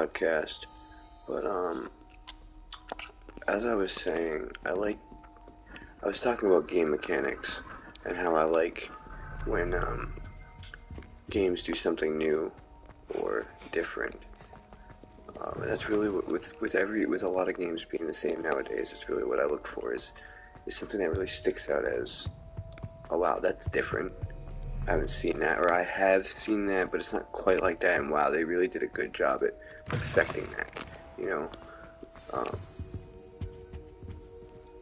podcast. But as I was saying, I was talking about game mechanics and how I like when games do something new or different. And that's really what, with a lot of games being the same nowadays. It's really what I look for is something that really sticks out as, oh wow, that's different. I haven't seen that, or I have seen that, but it's not quite like that. And wow, they really did a good job at perfecting that, you know.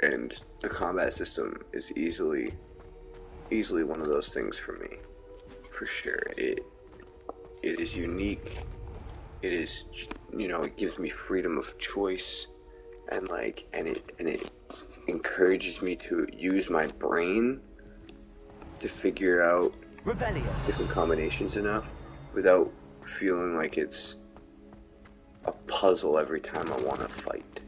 And the combat system is easily one of those things for me, for sure. It is unique. It is, it gives me freedom of choice, and it encourages me to use my brain to figure out different combinations enough without feeling like it's a puzzle every time I want to fight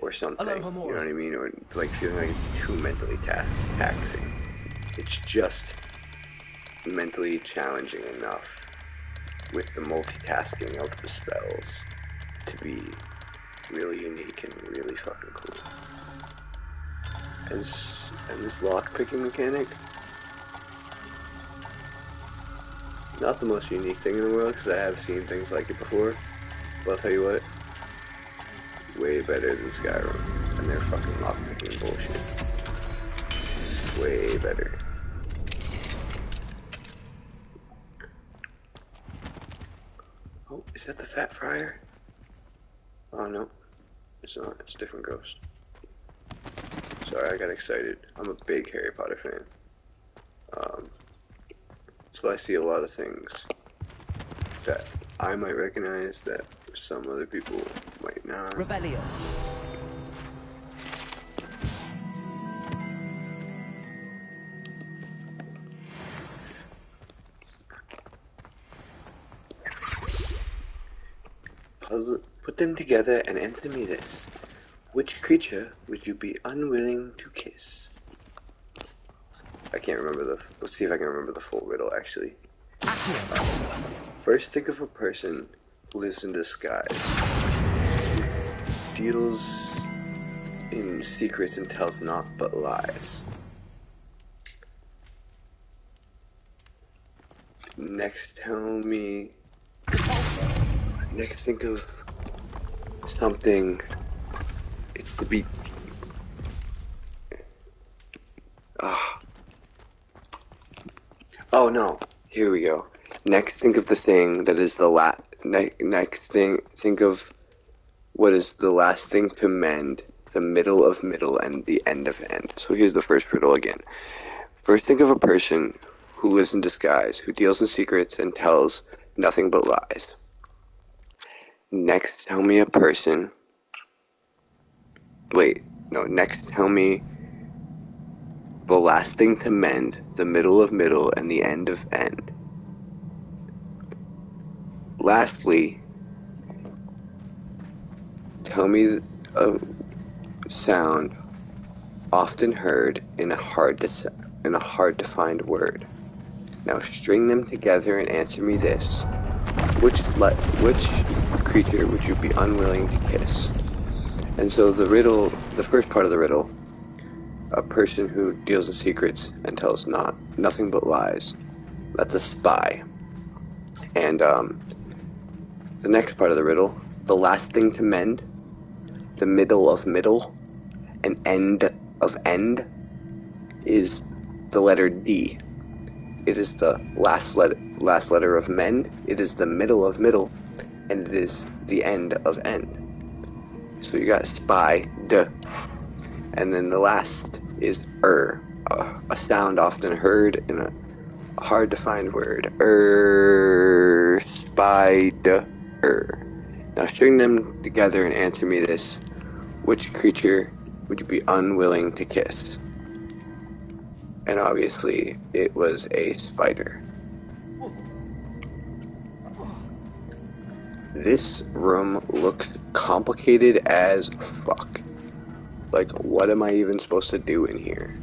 or something. You know what I mean? Or like feeling like it's too mentally taxing. It's just mentally challenging enough with the multitasking of the spells to be really unique and really fucking cool. And this lockpicking mechanic, not the most unique thing in the world, because I have seen things like it before, but I'll tell you what, way better than Skyrim and their fucking lockpicking bullshit. Way better. Oh, is that the Fat Friar? Oh no, it's not, it's a different ghost. Sorry, I got excited. I'm a big Harry Potter fan. So I see a lot of things that I might recognize that some other people might not. Revelio. Puzzle, put them together and answer me this. Which creature would you be unwilling to kiss? I can't remember let's see if I can remember the full riddle actually. First think of a person who lives in disguise, deals in secrets and tells naught but lies. Next think of something. It's the beat. Oh no, here we go. Next think of the thing that is the think of what is the last thing to mend, the middle of middle, and the end of end. So here's the first riddle again. First think of a person who lives in disguise, who deals in secrets and tells nothing but lies. Next tell me a person. Next tell me the last thing to mend, the middle of middle, and the end of end. Lastly, tell me a sound often heard in a hard to find word. Now string them together and answer me this. Which creature would you be unwilling to kiss? And so the first part of the riddle, a person who deals in secrets and tells nothing but lies, that's a spy. And the next part of the riddle, the last thing to mend, the middle of middle, and end of end, is the letter D. It is the last letter of mend, it is the middle of middle, and it is the end of end. So you got spy, D, and then the last is a sound often heard in a hard to find word, spider. Now string them together and answer me this. Which creature would you be unwilling to kiss? And obviously it was a spider. This room looks complicated as fuck. Like, what am I even supposed to do in here?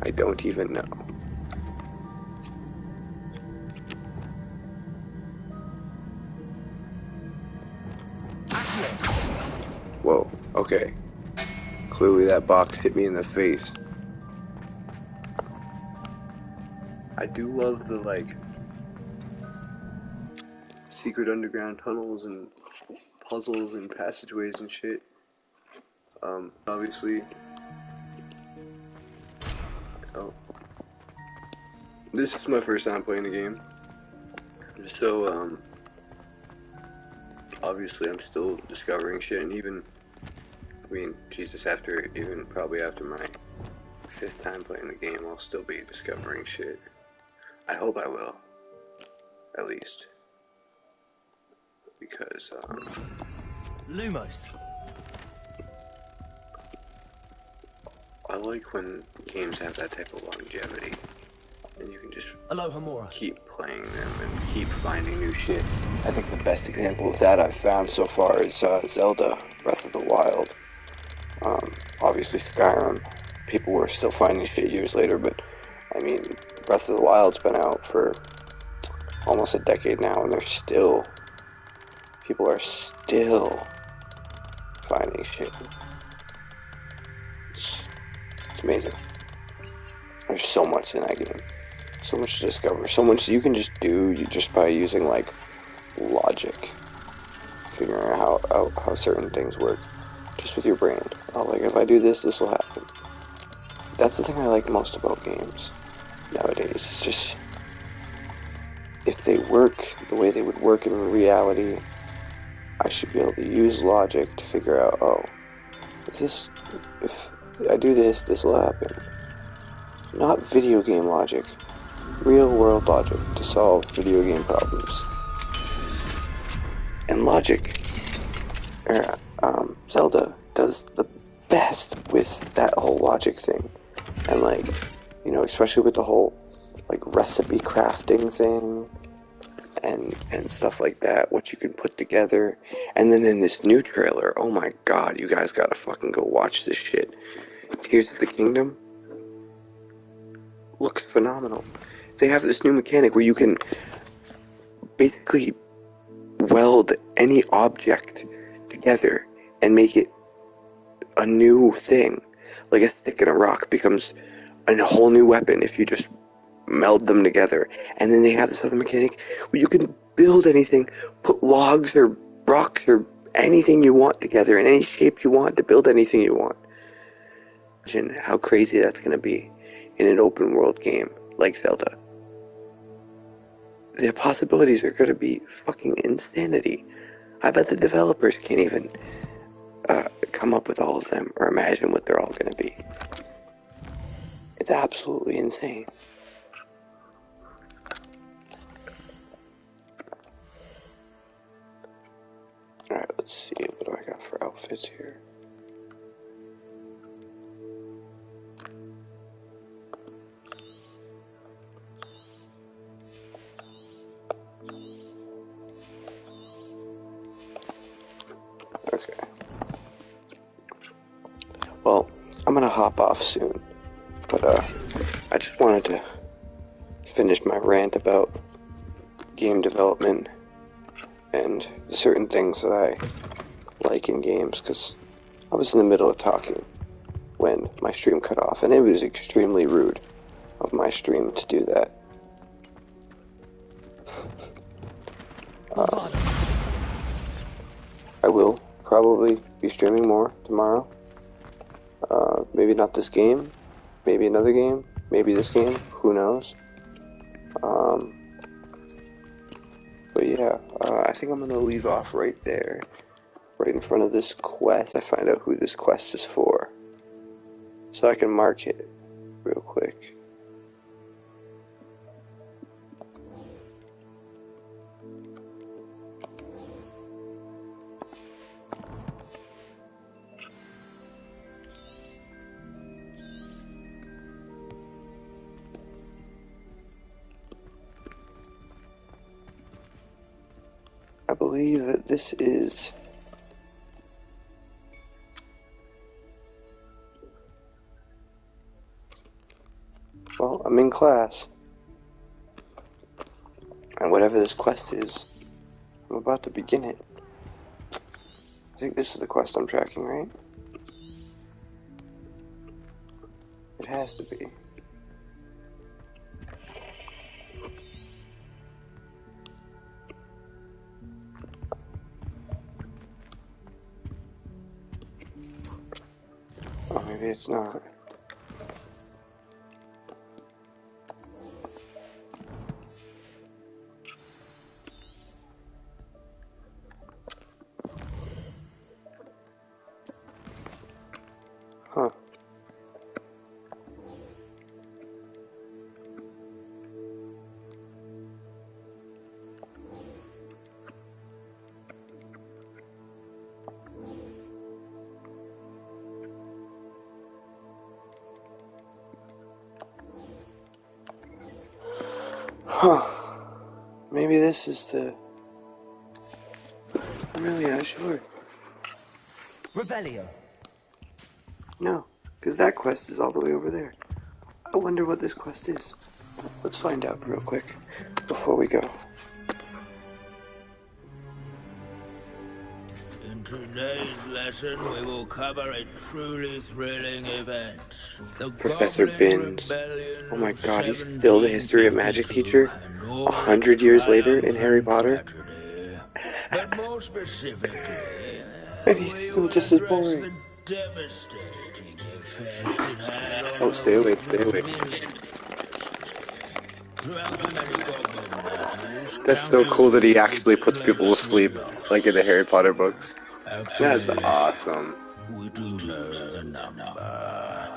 I don't even know. Whoa, okay. Clearly that box hit me in the face. I do love the, like, secret underground tunnels and puzzles and passageways and shit. Obviously... Oh. This is my first time playing the game. So, obviously I'm still discovering shit, and even... I mean, Jesus, probably after my 5th time playing the game, I'll still be discovering shit. I hope I will. At least. Because, Lumos. I like when games have that type of longevity. And you can just keep playing them and keep finding new shit. I think the best example of that I've found so far is Zelda, Breath of the Wild. Obviously Skyrim, people were still finding shit years later, but I mean, Breath of the Wild's been out for almost a decade now, and people are still finding shit. It's amazing. There's so much in that game. So much to discover. So much you can just do just by using, like, logic. Figuring out how certain things work. Just with your brain. Oh, like, if I do this, this will happen. That's the thing I like most about games nowadays. It's just... if they work the way they would work in reality, I should be able to use logic to figure out, oh, if I do this, this will happen. Not video game logic. Real world logic to solve video game problems. And logic, Zelda does the best with that whole logic thing. And, like, you know, especially with the whole, like, recipe crafting thing and stuff like that, what you can put together. And then in this new trailer, oh my god, you guys gotta fucking go watch this shit. Tears of the Kingdom looks phenomenal. They have this new mechanic where you can basically weld any object together and make it a new thing. Like a stick and a rock becomes a whole new weapon if you just meld them together. And then they have this other mechanic where you can build anything, put logs or rocks or anything you want together in any shape you want to build anything you want. Imagine how crazy that's going to be in an open world game like Zelda. The possibilities are going to be fucking insanity. I bet the developers can't even come up with all of them or imagine what they're all going to be. It's absolutely insane. Alright, let's see. What do I got for outfits here? Okay. Well, I'm gonna hop off soon. But, I just wanted to finish my rant about game development and certain things that I like in games, because I was in the middle of talking when my stream cut off, and it was extremely rude of my stream to do that. I will probably be streaming more tomorrow. Maybe not this game, maybe another game, maybe this game, who knows. But yeah, I think I'm gonna leave off right there, right in front of this quest. I find out who this quest is for, so I can mark it real quick. I believe that this is... well, I'm in class. And whatever this quest is, I'm about to begin it. I think this is the quest I'm tracking, right? It has to be. Oh, maybe it's not. Huh. Huh. Maybe this is the... I'm really not sure. Revelio. No, because that quest is all the way over there. I wonder what this quest is. Let's find out real quick before we go. In today's lesson, we will cover a truly thrilling event. The Professor Goblin Binns. Rebellion Oh my of god, he's still the history of magic 1752 teacher? and all 100 its years later in triumph Harry and Potter? tragedy. But more specifically, And he's we still will just as address boring. the devastating effects it had on Oh, the stay awake, lives stay of awake. millions. Throughout the many goblin battles, That's so cool that he countless actually puts people to cloaks were sleep, like in the Harry Potter books. That's Actually, awesome. we do know the number.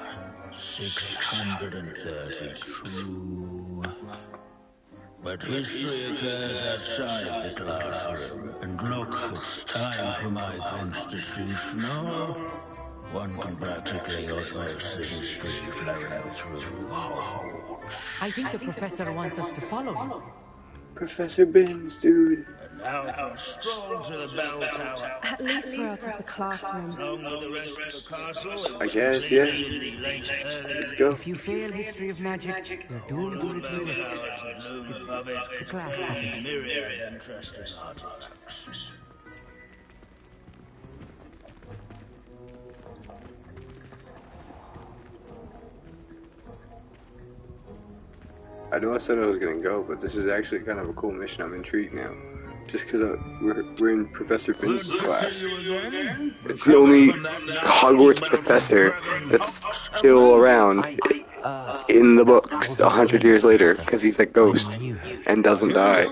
632. But history occurs outside the classroom. And look, it's time for my constitutional. One can practically osmose the history flowing through Hogwarts. I think the professor wants us to follow him. Professor Binns, dude. And now for a stroll to the bell tower. At least we're out of the classroom. Along with the rest of the castle, it I was guess, yeah. completed in the late Let's go. If you fail history of magic, you're doomed to All the bell repeat it. towers that loom above it The class, that is. myriad interesting artifacts. I know I said I was gonna go, but this is actually kind of a cool mission. I'm intrigued now. Just because we're in Professor Binns' class. It's the only Hogwarts professor that's still around in the books 100 years later, because he's a ghost and doesn't die.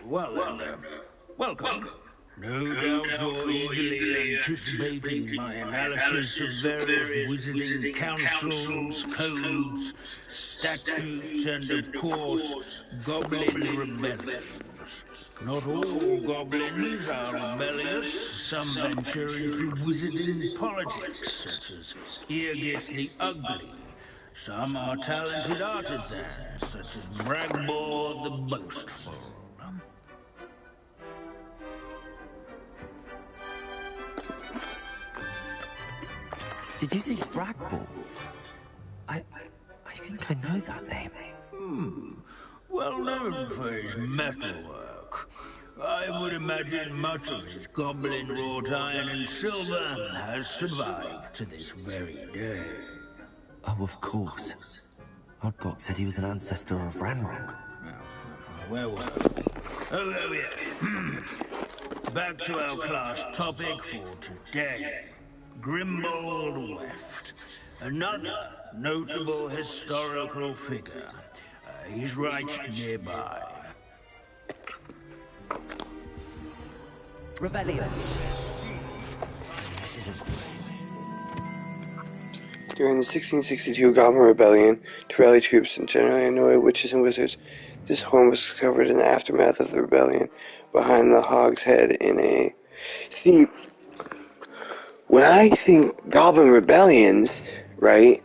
Well then, welcome. No doubt you're eagerly anticipating my analysis of various wizarding councils, codes, statutes, and of course, goblin rebellions. Not all goblins are rebellious. Some venture into wizarding politics, such as Eargit the Ugly. Some are talented artisans, such as Bragbor the Boastful. Did you say Bragball? I think I know that name. Well known for his metalwork. I would imagine much of his goblin wrought iron and silver has survived to this very day. Oh, of course. Odgok said he was an ancestor of Ranrock. Where were we? Oh yeah. Back to our class topic for today. Grimbold Weft. Another notable historical figure. He's right nearby. Revelio. This isn't... During the 1662 Goblin Rebellion, to rally troops and generally annoy witches and wizards, this horn was discovered in the aftermath of the rebellion, behind the Hog's Head in a... See, when I think Goblin Rebellions, right,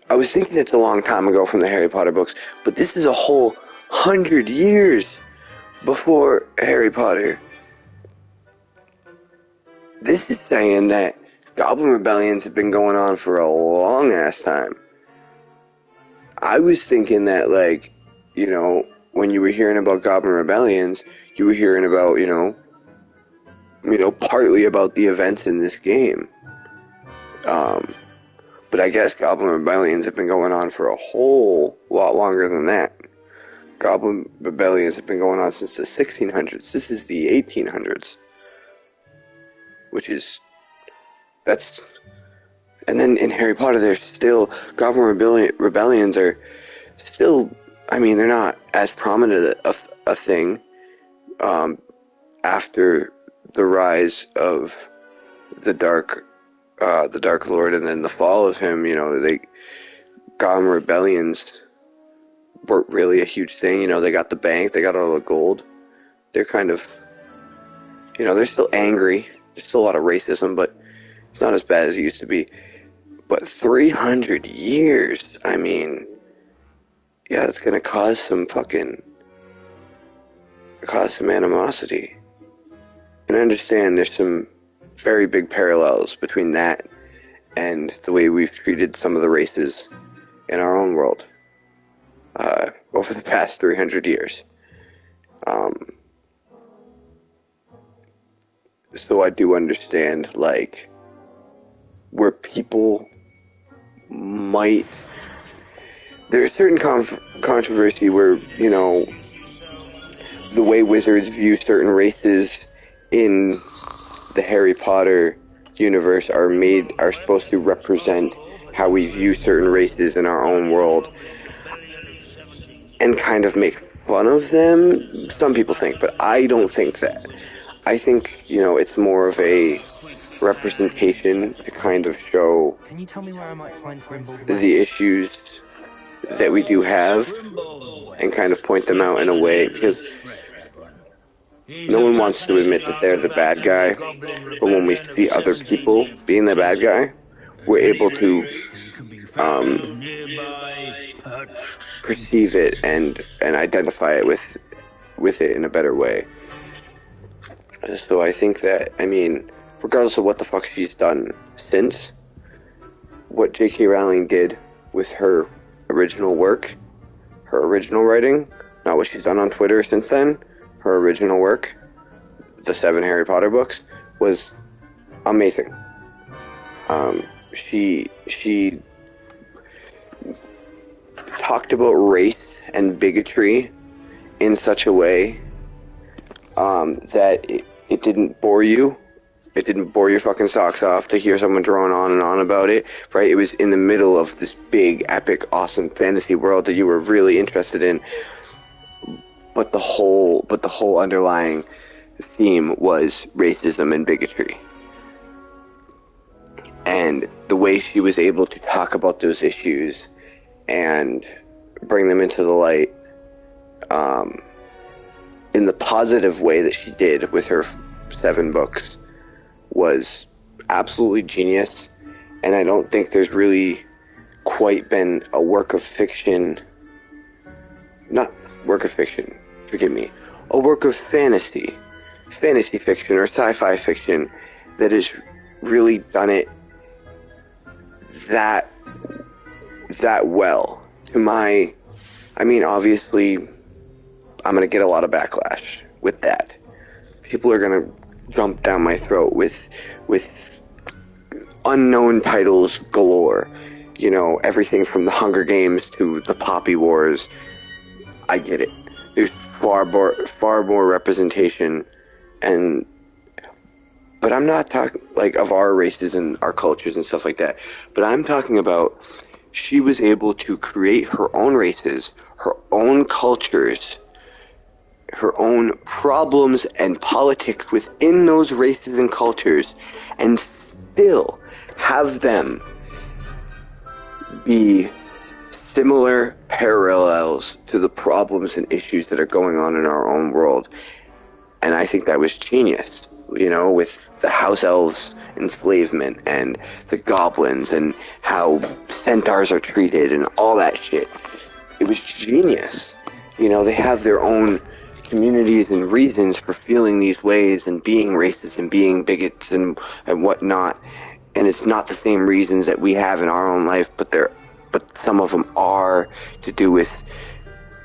I was thinking it's a long time ago from the Harry Potter books, but this is a whole 100 years before Harry Potter. This is saying that Goblin Rebellions have been going on for a long ass time. I was thinking that, like, you know, when you were hearing about Goblin Rebellions, you were hearing about, you know, partly about the events in this game. But I guess Goblin Rebellions have been going on for a whole lot longer than that. Goblin Rebellions have been going on since the 1600s. This is the 1800s. And then in Harry Potter, there's still, Goblin Rebellions are still, they're not as prominent a thing, after the rise of the Dark Lord and then the fall of him. Goblin Rebellions weren't really a huge thing. They got the bank, they got all the gold. They're kind of, they're still angry. There's still a lot of racism, but it's not as bad as it used to be. But 300 years, it's gonna cause some animosity. And I understand there's some very big parallels between that and the way we've treated some of the races in our own world over the past 300 years. So I do understand, where people might... There's certain controversy where, the way wizards view certain races in the Harry Potter universe are supposed to represent how we view certain races in our own world and kind of make fun of them. Some people think, but I don't think that. I think, it's more of a representation to kind of show Can you tell me where I might find Grimble? the issues that we do have and kind of point them out in a way, because no one wants to admit that they're the bad guy, but when we see other people being the bad guy, we're able to perceive it and identify it with it in a better way. So I think that, regardless of what the fuck she's done since, what J.K. Rowling did with her original work, her original writing, not what she's done on Twitter since then, her original work, the 7 Harry Potter books, was amazing. She talked about race and bigotry in such a way that it didn't bore you. It didn't bore your fucking socks off to hear someone drone on and on about it, right? It was in the middle of this big, epic, awesome fantasy world that you were really interested in, but the whole underlying theme was racism and bigotry. And the way she was able to talk about those issues and bring them into the light, in the positive way that she did with her 7 books, was absolutely genius. And I don't think there's really quite been a work of fiction, a work of fantasy fiction or sci-fi fiction that has really done it that well. Obviously, I'm going to get a lot of backlash with that. People are going to jump down my throat with unknown titles galore. Everything from the Hunger Games to the Poppy Wars. I get it. There's far more representation, but I'm not talking of our races and our cultures and stuff like that. But I'm talking about she was able to create her own races, her own cultures, her own problems and politics within those races and cultures, and still have them be similar parallels to the problems and issues that are going on in our own world. And I think that was genius, with the house elves enslavement and the goblins and how centaurs are treated and all that shit. It was genius. They have their own communities and reasons for feeling these ways and being racist and being bigots and whatnot. And it's not the same reasons that we have in our own life, but some of them are to do with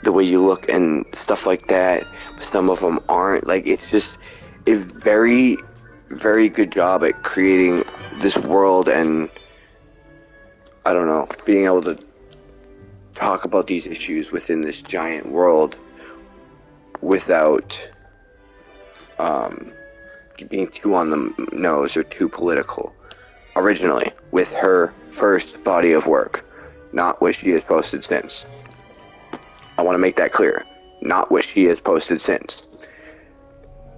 the way you look and stuff like that. But some of them aren't. It's very very good job at creating this world and, I don't know, being able to talk about these issues within this giant world without being too on the nose or too political. Originally, with her first body of work, not what she has posted since. I want to make that clear. Not what she has posted since.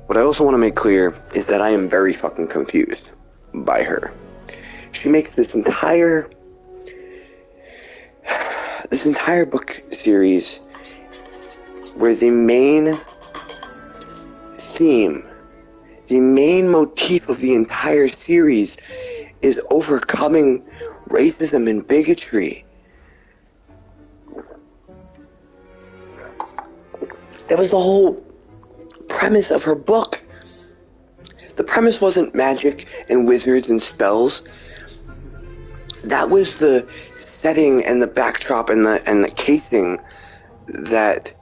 What I also want to make clear is that I am very fucking confused by her. She makes this entire book series where the main theme, the main motif of the entire series is overcoming racism and bigotry. That was the whole premise of her book. The premise wasn't magic and wizards and spells. That was the setting and the backdrop and the casing that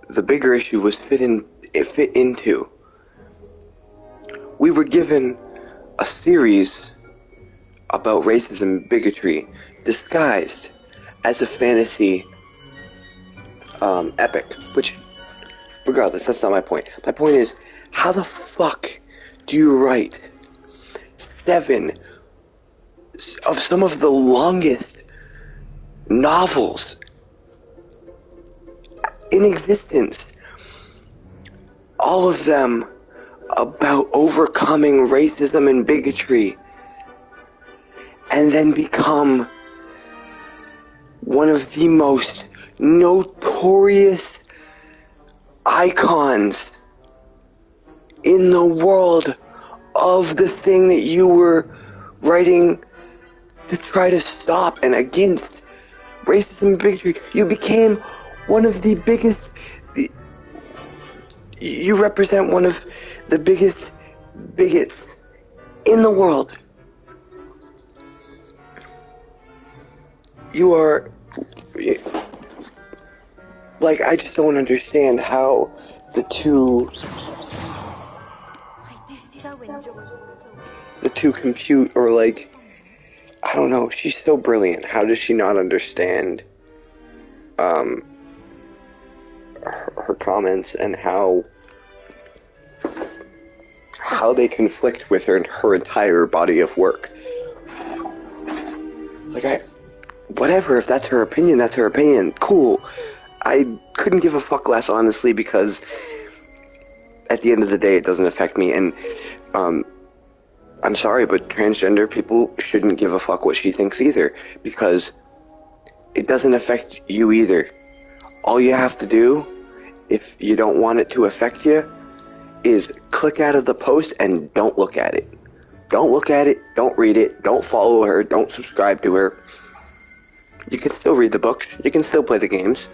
the bigger issue was fit into. We were given a series about racism and bigotry disguised as a fantasy epic, which, regardless, that's not my point. My point is, how the fuck do you write 7 of some of the longest novels in existence, all of them about overcoming racism and bigotry, and then become one of the most notorious icons in the world of the thing that you were writing to try to stop and against racism and bigotry? You became one of the biggest, you represent one of the biggest bigots in the world. You are, like, I just don't understand how the two compute, or like, I don't know, she's so brilliant. How does she not understand her comments and how they conflict with her entire body of work? Like, whatever, if that's her opinion, that's her opinion. Cool. I couldn't give a fuck less, honestly, because at the end of the day, it doesn't affect me. And I'm sorry, but transgender people shouldn't give a fuck what she thinks either, because it doesn't affect you either. All you have to do, if you don't want it to affect you, is click out of the post and don't look at it. Don't look at it, don't read it, don't follow her, don't subscribe to her. You can still read the books, you can still play the games.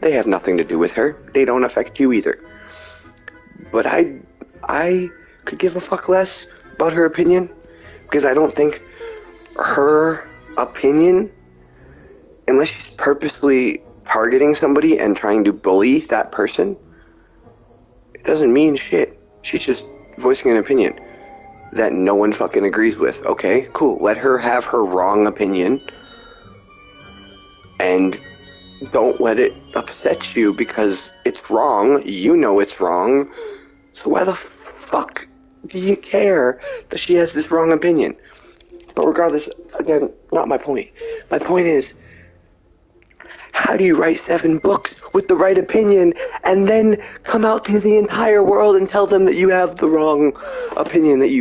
They have nothing to do with her. They don't affect you either. But I could give a fuck less about her opinion, because I don't think her opinion, unless she's purposely targeting somebody and trying to bully that person, it doesn't mean shit. She's just voicing an opinion that no one fucking agrees with. Okay, cool. Let her have her wrong opinion, and don't let it upset you because it's wrong. You know it's wrong. So why the fuck do you care that she has this wrong opinion? But regardless, again, not my point. My point is, how do you write 7 books with the right opinion and then come out to the entire world and tell them that you have the wrong opinion, that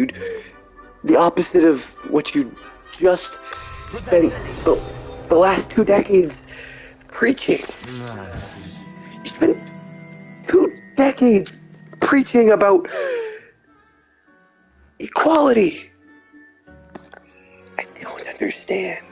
the opposite of what you just spent the last 2 decades preaching? You spent 2 decades preaching about equality. I don't understand.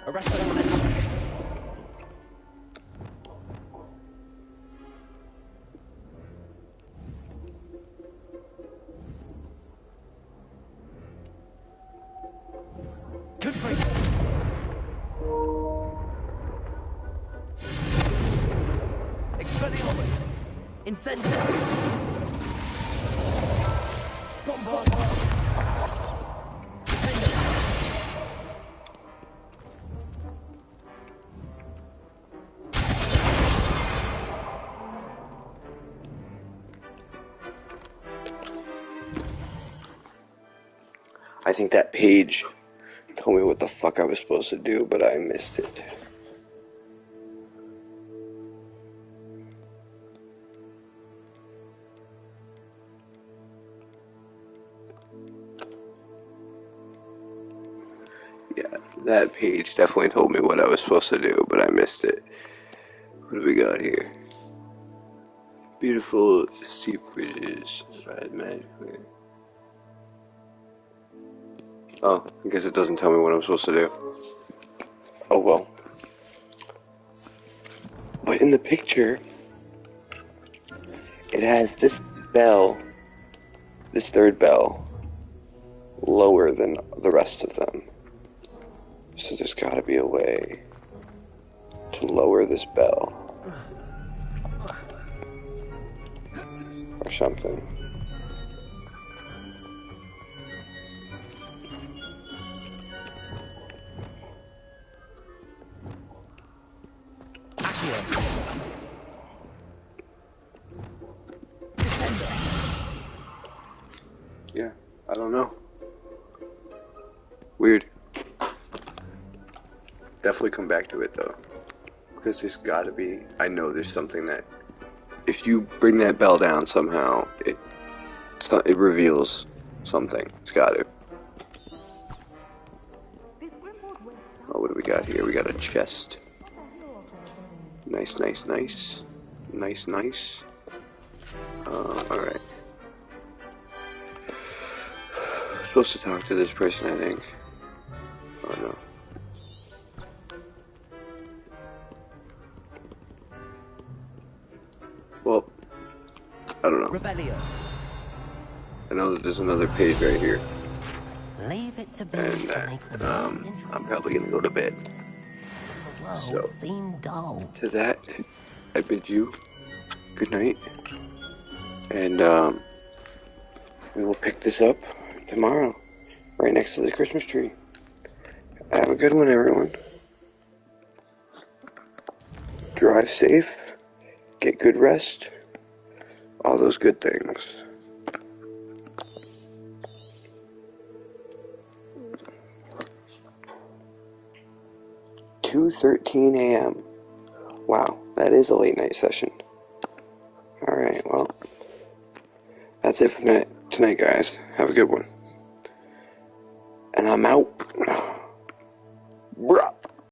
Arrest the professor. Good for you. Expelliarmus! Incendio! Bombard! Defender! I think that page told me what the fuck I was supposed to do, but I missed it. Yeah, that page definitely told me what I was supposed to do, but I missed it. What do we got here? Beautiful steep bridges, ride magically. Oh, I guess it doesn't tell me what I'm supposed to do. Oh well. But in the picture, it has this bell, this third bell, lower than the rest of them. So there's gotta be a way to lower this bell. Or something. Yeah, I don't know. Weird. Definitely come back to it though. Because there's gotta be, I know there's something that, if you bring that bell down somehow, it reveals something. It's gotta. Oh, what do we got here? We got a chest. Nice, nice, nice. Nice, nice. Alright. Supposed to talk to this person, I think. Oh no. Well, I don't know. Rebellion. I know that there's another page right here. Leave it to And that, I'm probably gonna go to bed. So, to that, I bid you good night. And, we will pick this up tomorrow, right next to the Christmas tree. Have a good one, everyone. Drive safe, get good rest, all those good things. 2:13 a.m. Wow, that is a late night session. Alright, well, that's it for tonight, guys. Have a good one. And I'm out.